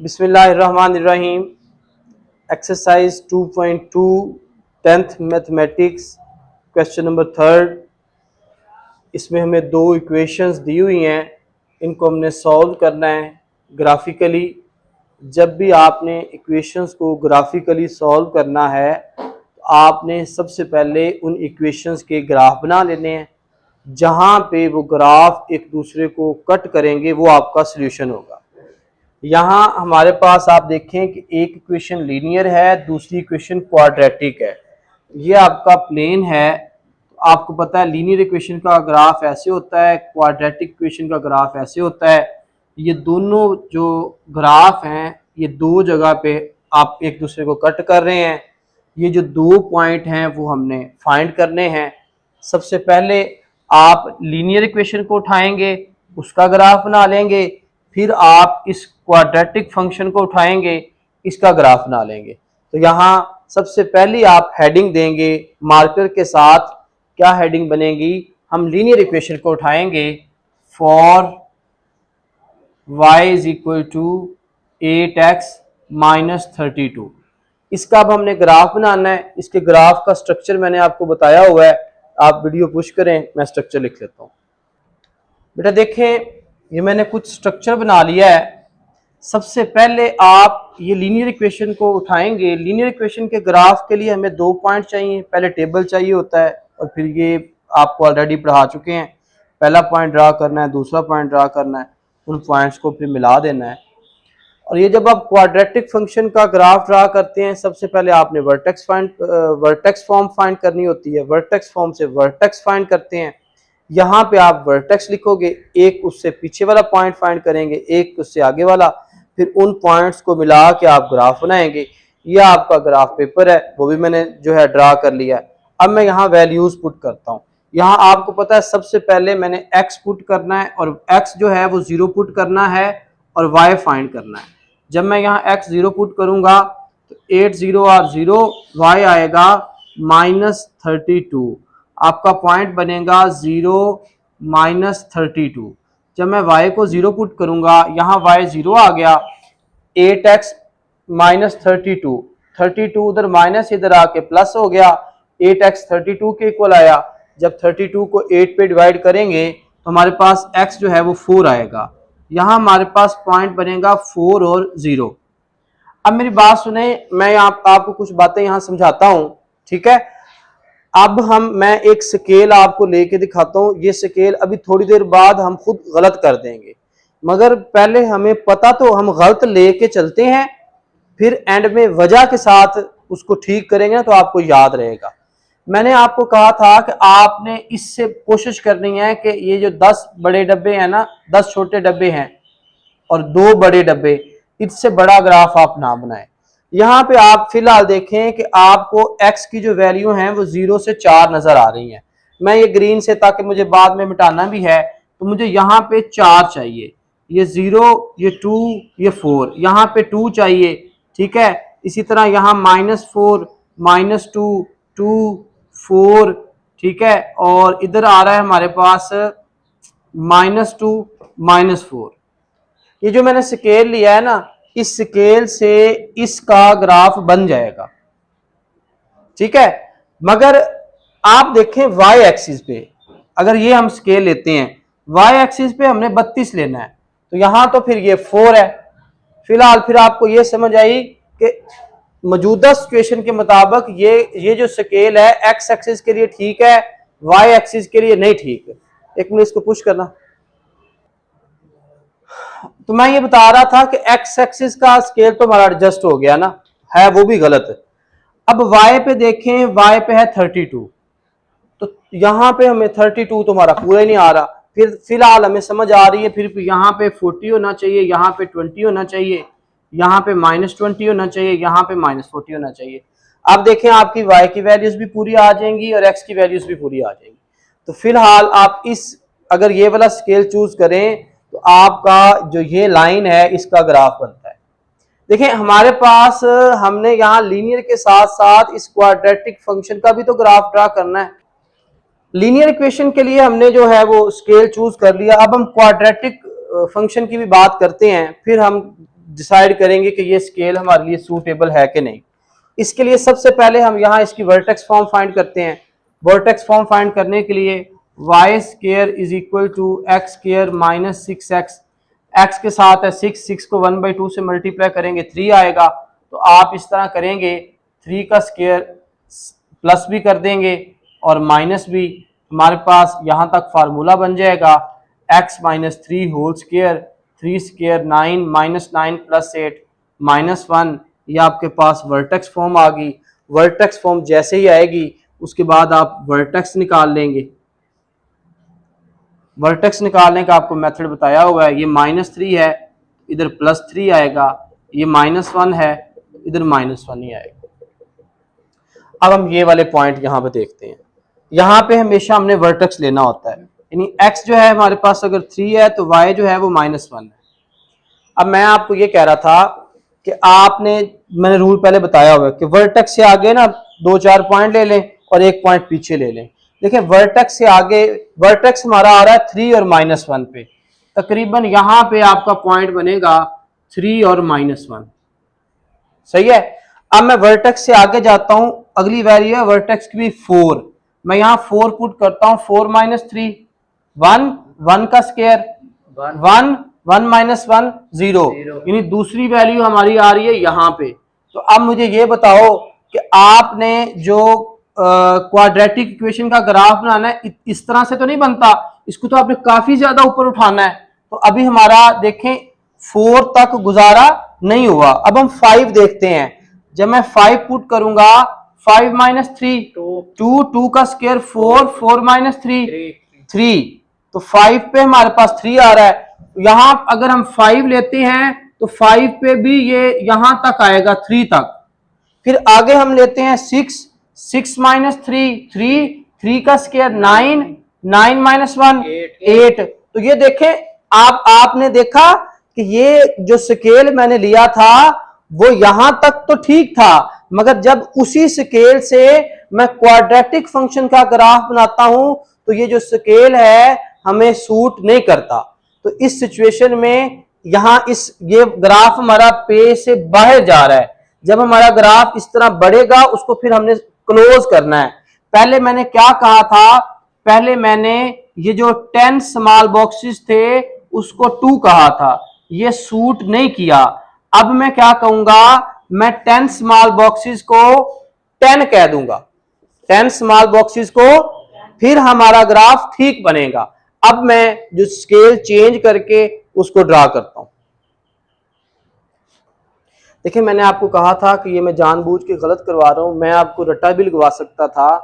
बिस्मिल्लाहिर्रहमानिर्रहीम। Exercise 2.2 10th mathematics, question number 3। इसमें हमें दो इक्वेशंस दी हुई हैं, इनको हमने सॉल्व करना है ग्राफिकली। जब भी आपने इक्वेशंस को ग्राफिकली सॉल्व करना है तो आपने सबसे पहले उन इक्वेशंस के ग्राफ बना लेने हैं। जहाँ पे वो ग्राफ एक दूसरे को कट करेंगे वो आपका सॉल्यूशन होगा। यहाँ हमारे पास आप देखें कि एक इक्वेशन लीनियर है, दूसरी इक्वेशन क्वाड्रेटिक है। ये आपका प्लेन है। आपको पता है लीनियर इक्वेशन का ग्राफ ऐसे होता है, क्वाड्रेटिक इक्वेशन का ग्राफ ऐसे होता है। ये दोनों जो ग्राफ हैं ये दो जगह पे आप एक दूसरे को कट कर रहे हैं। ये जो दो पॉइंट हैं वो हमने फाइंड करने हैं। सबसे पहले आप लीनियर इक्वेशन को उठाएंगे, उसका ग्राफ बना लेंगे, फिर आप इस क्वाड्रेटिक फंक्शन को उठाएंगे, इसका ग्राफ बना लेंगे। तो यहाँ सबसे पहली आप हेडिंग देंगे मार्कर के साथ। क्या हेडिंग बनेगी? हम लीनियर इक्वेशन को उठाएंगे, for y is equal to 8x minus 32। इसका अब हमने ग्राफ बनाना है। इसके ग्राफ का स्ट्रक्चर मैंने आपको बताया हुआ है, आप वीडियो पुश करें, मैं स्ट्रक्चर लिख लेता हूँ। बेटा देखें, ये मैंने कुछ स्ट्रक्चर बना लिया है। सबसे पहले आप ये लीनियर इक्वेशन को उठाएंगे। लीनियर इक्वेशन के ग्राफ के लिए हमें दो पॉइंट चाहिए, पहले टेबल चाहिए होता है और फिर ये आपको ऑलरेडी पढ़ा चुके हैं। पहला पॉइंट ड्रा करना है, दूसरा पॉइंट ड्रा करना है, उन पॉइंट्स को फिर मिला देना है। और ये जब आप क्वाड्रेटिक फंक्शन का ग्राफ ड्रा करते हैं, सबसे पहले आपने वर्टेक्स फॉर्म फाइंड करनी होती है। वर्टेक्स फॉर्म से वर्टेक्स फाइंड करते हैं। यहाँ पे आप वर्टेक्स लिखोगे, एक उससे पीछे वाला पॉइंट फाइंड करेंगे, एक उससे आगे वाला, फिर उन पॉइंट्स को मिला के आप ग्राफ बनाएंगे। यह आपका ग्राफ पेपर है, वो भी मैंने जो है ड्रा कर लिया है। अब मैं यहाँ वैल्यूज पुट करता हूँ। यहाँ आपको पता है सबसे पहले मैंने x पुट करना है और x जो है वो 0 पुट करना है और y फाइंड करना है। जब मैं यहाँ x 0 पुट करूंगा तो 8 0 और 0, y आएगा -32। आपका पॉइंट बनेगा 0 -32। जब मैं y को 0 पुट करूंगा, यहाँ y 0 आ गया, 8x -32, 32 उधर माइनस इधर आके प्लस हो गया, 8x 32 के इक्वल आया। जब 32 को 8 पे डिवाइड करेंगे तो हमारे पास x जो है वो 4 आएगा। यहाँ हमारे पास पॉइंट बनेगा 4 और 0। अब मेरी बात सुने, मैं आपको कुछ बातें यहाँ समझाता हूँ, ठीक है। अब मैं एक स्केल आपको लेके दिखाता हूँ। ये स्केल अभी थोड़ी देर बाद हम खुद गलत कर देंगे, मगर पहले हमें पता तो हम गलत लेके चलते हैं, फिर एंड में वजह के साथ उसको ठीक करेंगे ना तो आपको याद रहेगा। मैंने आपको कहा था कि आपने इससे कोशिश करनी है कि ये जो 10 बड़े डब्बे हैं ना, 10 छोटे डब्बे हैं और 2 बड़े डब्बे, इससे बड़ा ग्राफ आप ना बनाएं। यहाँ पे आप फिलहाल देखें कि आपको x की जो वैल्यू है वो 0 से 4 नजर आ रही है। मैं ये ग्रीन से, ताकि मुझे बाद में मिटाना भी है, तो मुझे यहाँ पे 4 चाहिए। ये 0, ये 2, ये 4, यहाँ पे 2 चाहिए, ठीक है। इसी तरह यहाँ -4, -2, 2, 4, ठीक है। और इधर आ रहा है हमारे पास -2, -4। ये जो मैंने स्केल लिया है ना, इस स्केल से इसका ग्राफ बन जाएगा, ठीक है। मगर आप देखें y एक्सिस पे, अगर ये हम स्केल लेते हैं, y एक्सिस पे हमने 32 लेना है, तो यहां तो फिर ये 4 है। फिलहाल फिर आपको ये समझ आई कि मौजूदा सिचुएशन के मुताबिक ये जो स्केल है x एक्सिस के लिए ठीक है, y एक्सिस के लिए नहीं ठीक है। एक मिनट इसको पुश करना। तो मैं ये बता रहा था कि x एक्सिस का स्केल तो हमारा एडजस्ट हो गया ना, है वो भी गलत है। अब y पे देखें, y पे है 32, तो यहाँ पे हमें 32 तो हमारा पूरा ही नहीं आ रहा। फिर फिलहाल हमें समझ आ रही है, फिर यहाँ पे 40 होना चाहिए, यहाँ पे 20 होना चाहिए, यहाँ पे -20 होना चाहिए, यहाँ पे -40 होना चाहिए। अब देखें आपकी y की वैल्यूज भी पूरी आ जाएंगी और x की वैल्यूज भी पूरी आ जाएंगी। तो फिलहाल आप अगर ये वाला स्केल चूज करें तो आपका जो ये लाइन है इसका ग्राफ बनता है। देखिए हमारे पास हमने यहाँ लीनियर के साथ साथ इस क्वाड्रेटिक फंक्शन का भी तो ग्राफ ड्रा करना है। लीनियर इक्वेशन के लिए हमने जो है वो स्केल चूज कर लिया। अब हम क्वाड्रेटिक फंक्शन की भी बात करते हैं, फिर हम डिसाइड करेंगे कि ये स्केल हमारे लिए सूटेबल है कि नहीं। इसके लिए सबसे पहले हम यहाँ इसकी वर्टेक्स फॉर्म फाइंड करते हैं। वर्टेक्स फॉर्म फाइंड करने के लिए y square is equal to x square minus 6x, x के साथ है 6 को 1/2 से मल्टीप्लाई करेंगे 3 आएगा। तो आप इस तरह करेंगे 3 का स्केयर प्लस भी कर देंगे और माइनस भी, हमारे पास यहाँ तक फार्मूला बन जाएगा x minus 3 whole square, 3 square 9 minus 9 plus 8 minus 1। ये आपके पास वर्टेक्स फॉर्म आ गई। वर्टेक्स फॉर्म जैसे ही आएगी उसके बाद आप वर्टेक्स निकाल लेंगे। वर्टेक्स निकालने का आपको मेथड बताया हुआ है। ये -3 है, इधर +3 आएगा, ये -1 है, इधर -1 ही आएगा। अब हम ये वाले पॉइंट यहाँ पे देखते हैं। यहाँ पे हमेशा हमने वर्टेक्स लेना होता है, यानी x जो है हमारे पास अगर 3 है तो y जो है वो -1 है। अब मैं आपको ये कह रहा था कि मैंने रूल पहले बताया हुआ है कि वर्टेक्स से आगे ना 2-4 पॉइंट ले लें और एक पॉइंट पीछे ले लें। देखिए वर्टेक्स से आगे, वर्टेक्स हमारा आ रहा है 3 और -1 पे, तकरीबन यहाँ पे आपका पॉइंट बनेगा 3 और -1, सही है। अब मैं वर्टेक्स से आगे जाता हूं, अगली वैल्यू है वर्टेक्स की भी 4, मैं यहाँ 4 पुट करता हूं, 4 - 3 1, 1 का स्केयर 1, 1 - 1 0, यानी दूसरी वैल्यू हमारी आ रही है यहाँ पे। तो अब मुझे ये बताओ कि आपने जो क्वाड्रेटिक इक्वेशन का ग्राफ बनाना है, इस तरह से तो नहीं बनता, इसको तो आपने काफी ज्यादा ऊपर उठाना है। तो अभी हमारा देखें 4 तक गुजारा नहीं हुआ। अब हम 5 देखते हैं। जब मैं 5 पुट करूंगा, 5 - 3 2 का स्केयर 4, 4 - 3 3, तो 5 पे हमारे पास 3 आ रहा है। यहां अगर हम 5 लेते हैं तो 5 पे भी ये यहां तक आएगा 3 तक। फिर आगे हम लेते हैं 6 - 3 3 का स्केयर 9 9 - 1 8। तो ये देखें, आपने देखा कि ये जो स्केल मैंने लिया था वो यहां तक तो ठीक था, मगर जब उसी स्केल से मैं क्वाड्रेटिक फंक्शन का ग्राफ बनाता हूं तो ये जो स्केल है हमें सूट नहीं करता। तो इस सिचुएशन में यहां ये ग्राफ हमारा पे से बाहर जा रहा है। जब हमारा ग्राफ इस तरह बढ़ेगा उसको फिर हमने क्लोज करना है। पहले मैंने क्या कहा था, पहले मैंने ये जो 10 स्मॉल बॉक्सेस थे उसको 2 कहा था, ये सूट नहीं किया। अब मैं क्या कहूंगा, मैं 10 स्मॉल बॉक्सेस को 10 कह दूंगा, 10 स्मॉल बॉक्सेस को, फिर हमारा ग्राफ ठीक बनेगा। अब मैं जो स्केल चेंज करके उसको ड्रा करता हूं। देखिए मैंने आपको कहा था कि ये मैं जानबूझ के गलत करवा रहा हूं। मैं आपको रट्टा भी लगवा सकता था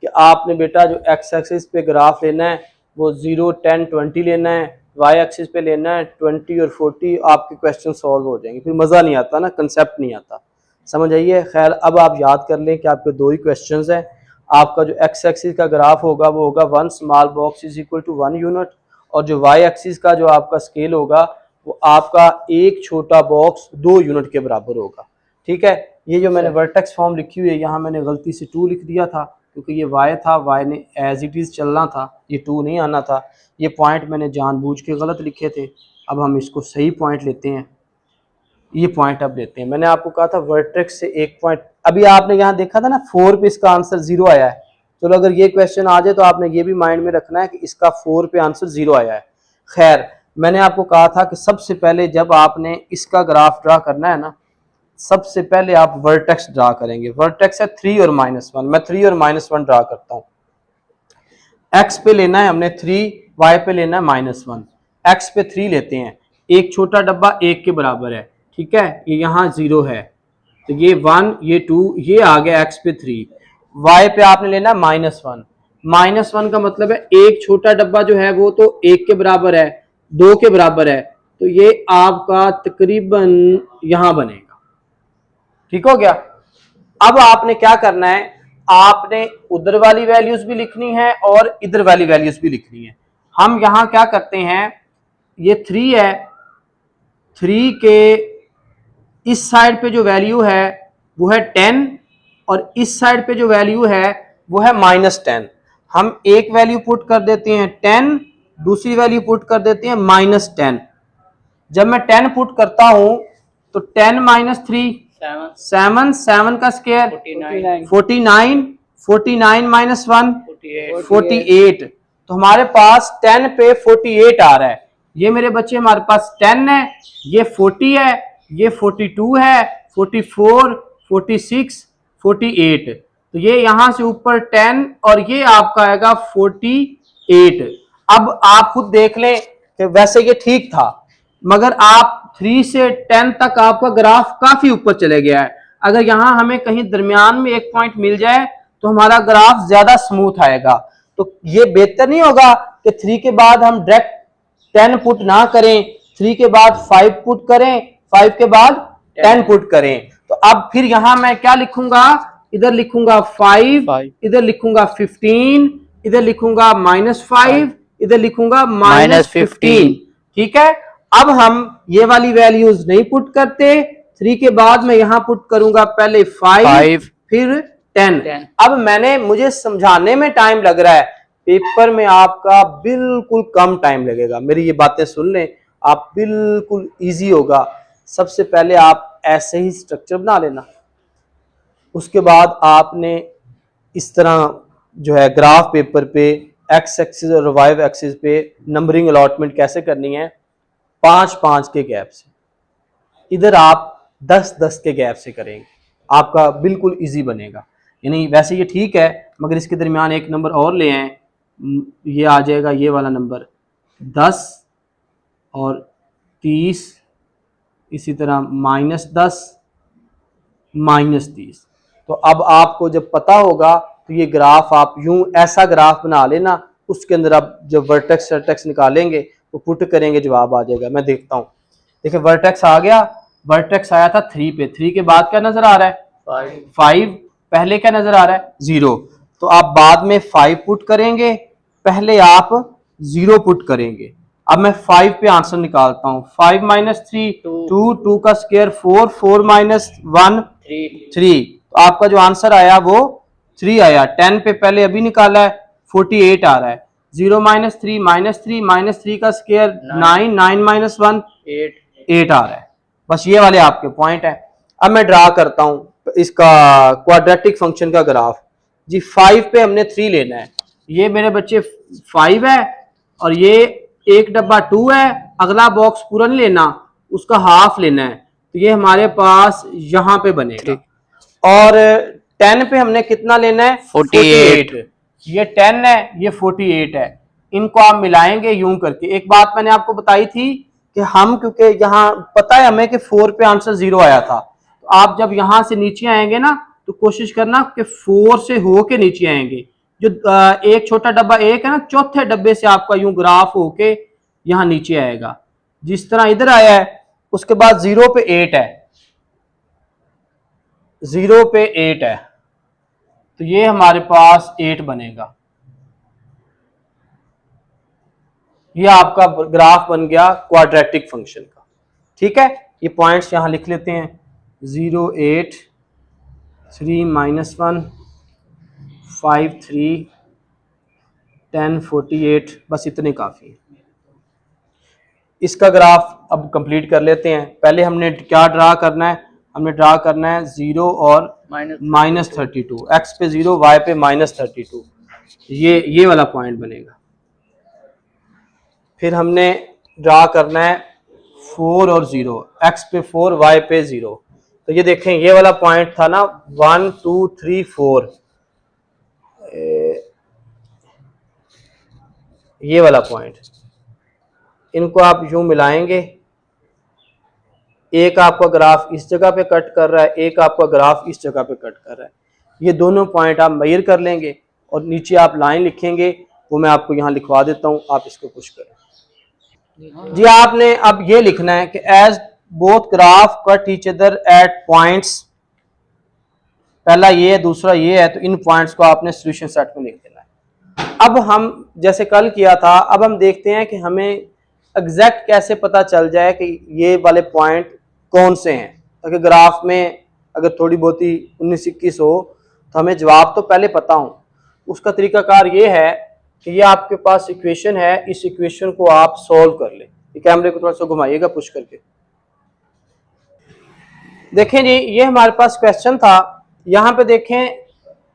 कि आपने बेटा जो एक्स एक्सिस पे ग्राफ लेना है वो 0, 10, 20 लेना है, वाई एक्सिस पे लेना है 20 और 40, आपके क्वेश्चन सॉल्व हो जाएंगे। फिर मज़ा नहीं आता ना, कंसेप्ट नहीं आता, समझ आइए। खैर अब आप याद कर लें कि आपके 2 ही क्वेश्चन हैं। आपका जो एक्स एक्सिस का ग्राफ होगा वो होगा 1 small box is equal to 1 unit, और जो वाई एक्सिस का जो आपका स्केल होगा वो आपका एक छोटा बॉक्स 2 यूनिट के बराबर होगा। ठीक है, ये जो मैंने वर्टेक्स फॉर्म लिखी हुई है यहाँ मैंने गलती से 2 लिख दिया था क्योंकि ये वाई था, वाई ने एज इट इज़ चलना था, ये 2 नहीं आना था। ये पॉइंट मैंने जानबूझ के गलत लिखे थे। अब हम इसको सही पॉइंट लेते हैं, ये पॉइंट अब लेते हैं। मैंने आपको कहा था वर्टेक्स से एक पॉइंट, अभी आपने यहाँ देखा था ना 4 पे इसका आंसर 0 आया है। चलो अगर ये क्वेश्चन आ जाए तो आपने ये भी माइंड में रखना है कि इसका 4 पे आंसर 0 आया है। खैर मैंने आपको कहा था कि सबसे पहले जब आपने इसका ग्राफ ड्रा करना है ना, सबसे पहले आप वर्टेक्स ड्रा करेंगे। वर्टेक्स है 3 और -1, मैं 3 और -1 ड्रा करता हूँ। एक्स पे लेना है हमने 3, वाई पे लेना है -1। एक्स पे 3 लेते हैं, एक छोटा डब्बा 1 के बराबर है, ठीक है, ये यहाँ 0 है, तो ये 1, ये 2, ये आ गया एक्स पे 3। वाई पे आपने लेना है -1, -1 का मतलब है एक छोटा डब्बा जो है वो तो 1 के बराबर है, 2 के बराबर है, तो ये आपका तकरीबन यहां बनेगा। ठीक हो गया। अब आपने क्या करना है, आपने उधर वाली वैल्यूज भी लिखनी है और इधर वाली वैल्यूज भी लिखनी है। हम यहां क्या करते हैं, ये 3 है, 3 के इस साइड पे जो वैल्यू है वो है 10 और इस साइड पे जो वैल्यू है वो है -10। हम एक वैल्यू पुट कर देते हैं 10, दूसरी वैल्यू पुट कर देते हैं -10। जब मैं 10 पुट करता हूं तो 10 माइनस 3 7, 7 का स्क्वायर 49, 49 माइनस 1 48। तो हमारे पास 10 पे 48 आ रहा है। ये मेरे बच्चे हमारे पास 10 है, ये 40 है, ये 42 है, 44, 46, 48। तो ये यहां से ऊपर 10 और ये आपका आएगा 48। अब आप खुद देख लें कि वैसे ये ठीक था, मगर आप 3 से 10 तक आपका ग्राफ काफी ऊपर चले गया है। अगर यहां हमें कहीं दरमियान में एक पॉइंट मिल जाए तो हमारा ग्राफ ज्यादा स्मूथ आएगा। तो ये बेहतर नहीं होगा कि 3 के बाद हम डायरेक्ट 10 पुट ना करें, 3 के बाद 5 पुट करें, 5 के बाद 10 पुट करें। तो अब फिर यहां मैं क्या लिखूंगा, इधर लिखूंगा 5, इधर लिखूंगा 15, इधर लिखूंगा -5, इधर लिखूंगा -15। ठीक है। अब हम ये वाली वैल्यूज नहीं पुट करते, 3 के बाद मैं यहां पुट करूंगा पहले 5 फिर 10। अब मुझे समझाने में टाइम लग रहा है, पेपर में आपका बिल्कुल कम टाइम लगेगा। मेरी ये बातें सुन लें, आप बिल्कुल इजी होगा। सबसे पहले आप ऐसे ही स्ट्रक्चर बना लेना, उसके बाद आपने इस तरह जो है ग्राफ पेपर पे एक्स एक्सिस और वाई एक्सिस पे नंबरिंग अलॉटमेंट कैसे करनी है, 5-5 के गैप से। इधर आप 10-10 के गैप से करेंगे, आपका बिल्कुल इजी बनेगा। यानी वैसे ये ठीक है, मगर इसके दरमियान एक नंबर और ले आए, ये आ जाएगा ये वाला नंबर 10 और 30, इसी तरह -10 -30। तो अब आपको जब पता होगा तो ये ग्राफ आप यूं ऐसा ग्राफ बना लेना, उसके अंदर आप जब वर्टेक्स वर्टेक्स निकालेंगे तो पुट करेंगे, जवाब आ जाएगा। मैं देखता हूँ, देखिए वर्टेक्स आ गया, वर्टेक्स आया था 3 पे, 3 के बाद क्या नजर आ रहा है 5, पहले क्या नजर आ रहा है 0। तो आप बाद में 5 पुट करेंगे, पहले आप 0 पुट करेंगे। अब मैं 5 पे आंसर निकालता हूं, 5 माइनस 3 2, 2 का स्क्वायर 4, 4 माइनस 1 3। तो आपका जो आंसर आया वो 3 आया। 10 पे पहले अभी निकाला है, 48 आ रहा है। 0 माइनस 3 माइनस 3 का स्क्वायर 9, 9 माइनस 1 8 आ रहा है। बस ये वाले आपके पॉइंट है। अब मैं ड्रा करता हूं इसका क्वाड्रेटिक फंक्शन का ग्राफ जी। 5 पे हमने 3 लेना है, ये मेरे बच्चे 5 है और ये एक डब्बा 2 है। अगला बॉक्स पूरा नहीं लेना, उसका हाफ लेना है। तो ये हमारे पास यहां पे बनेगा। और 10 पे हमने कितना लेना है 48। ये 10 है, ये 48 है, इनको आप मिलाएंगे यूं करके। एक बात मैंने आपको बताई थी कि हम, क्योंकि यहाँ पता है हमें कि 4 पे आंसर 0 आया था, तो आप जब यहां से नीचे आएंगे ना तो कोशिश करना कि 4 से हो के नीचे आएंगे। जो एक छोटा डब्बा एक है ना, चौथे डब्बे से आपका यूं ग्राफ होके यहां नीचे आएगा, जिस तरह इधर आया है। उसके बाद 0 पे 8 है, 0 पे 8 है, तो ये हमारे पास 8 बनेगा। ये आपका ग्राफ बन गया क्वाड्रेटिक फंक्शन का। ठीक है, ये पॉइंट्स यहां लिख लेते हैं, 0 8 3 -1 5 3 10 48, बस इतने काफी है। इसका ग्राफ अब कंप्लीट कर लेते हैं। पहले हमने क्या ड्रा करना है, हमने ड्रा करना है 0 और -32, एक्स पे 0 वाई पे -32, ये वाला पॉइंट बनेगा। फिर हमने ड्रा करना है 4 और 0, एक्स पे 4 वाई पे 0। तो ये देखें, ये वाला पॉइंट था ना 1 2 3 4, ये वाला पॉइंट, इनको आप यूं मिलाएंगे। एक आपका ग्राफ इस जगह पे कट कर रहा है, एक आपका ग्राफ इस जगह पे कट कर रहा है। ये दोनों पॉइंट आप मेजर कर लेंगे और नीचे आप लाइन लिखेंगे, वो मैं आपको यहाँ लिखवा देता हूँ, आप इसको पुश करें जी। आपने अब ये लिखना है कि as both graph cut each other at points, पहला ये है दूसरा ये है, तो इन पॉइंट्स को आपने सॉल्यूशन सेट में लिख देना है। अब हम जैसे कल किया था, अब हम देखते हैं कि हमें एग्जैक्ट कैसे पता चल जाए कि ये वाले पॉइंट कौन से हैं, ताकि ग्राफ में अगर थोड़ी बहुत ही 19-21 हो तो हमें जवाब तो पहले पता हो। उसका तरीकाकार ये है कि ये आपके पास इक्वेशन है, इस इक्वेशन को आप सॉल्व कर लें। कैमरे को थोड़ा सा घुमाइएगा पुश करके। देखें जी, ये हमारे पास क्वेश्चन था। यहाँ पे देखें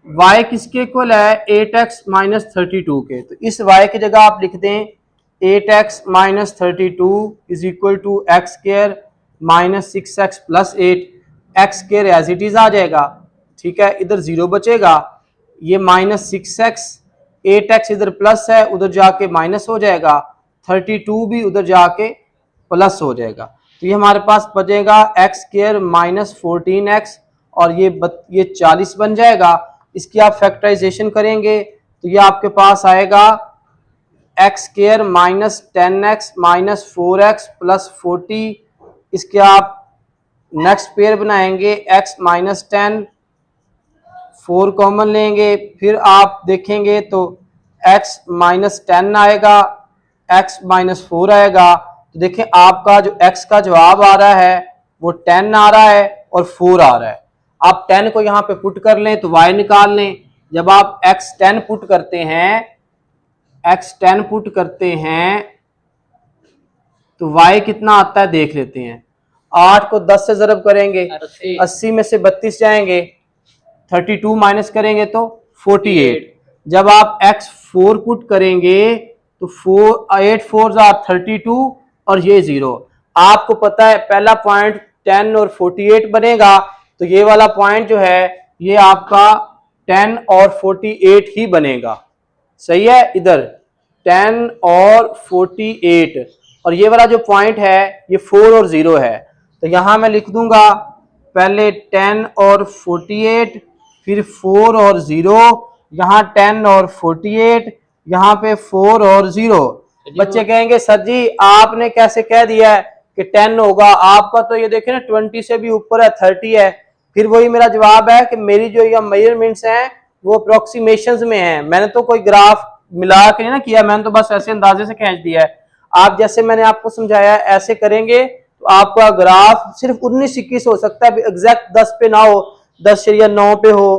y किसके इक्वल है 8x माइनस 32 के, तो इस y की जगह आप लिख दें 8x minus 32 is equal to x square minus 6x plus 8, x square as it is आ जाएगा, ठीक है, इधर जीरो बचेगा, ये माइनस 6x, 8x इधर प्लस है उधर जाके माइनस हो जाएगा, 32 भी उधर जाके प्लस हो जाएगा, तो ये हमारे पास बचेगा एक्स स्क्वायर माइनस 14x और ये 40 बन जाएगा। इसकी आप फैक्टराइजेशन करेंगे तो ये आपके पास आएगा x square minus 10x minus 4x plus 40। इसके आप नेक्स्ट पेयर बनाएंगे x माइनस 10, 4 कॉमन लेंगे, फिर आप देखेंगे तो x माइनस 10 आएगा, x माइनस 4 आएगा, तो देखें आपका जो x का जवाब आ रहा है वो 10 आ रहा है और 4 आ रहा है। आप 10 को यहाँ पे पुट कर लें तो y निकाल लें। जब आप x 10 पुट करते हैं तो y कितना आता है देख लेते हैं। 8 को 10 से ज़रब करेंगे 80 में से 32 जाएंगे, 32 माइनस करेंगे तो 48। जब आप x 4 पुट करेंगे तो 8 4 32 और ये 0। आपको पता है पहला पॉइंट 10 और 48 बनेगा, तो ये वाला पॉइंट जो है ये आपका 10 और 48 ही बनेगा, सही है। इधर 10 और 48 और ये वाला जो पॉइंट है ये 4 और 0 है, तो यहां मैं लिख दूंगा पहले 10 और 48, फिर 4 और 0, यहाँ 10 और 48, यहाँ पे 4 और 0। बच्चे कहेंगे सर जी आपने कैसे कह दिया है कि 10 होगा, आपका तो ये देखे ना 20 से भी ऊपर है, 30 है। फिर वही मेरा जवाब है कि मेरी जो ये मेजरमेंट्स हैं वो अप्रोक्सीमेशंस में हैं, मैंने तो कोई ग्राफ मिला के नहीं ना किया, मैंने तो बस ऐसे अंदाजे से खींच दिया है। आप जैसे मैंने आपको समझाया ऐसे करेंगे तो आपका ग्राफ सिर्फ 19-21 हो सकता है, एग्जैक्ट 10 पे ना हो, 10 या 9 पे हो।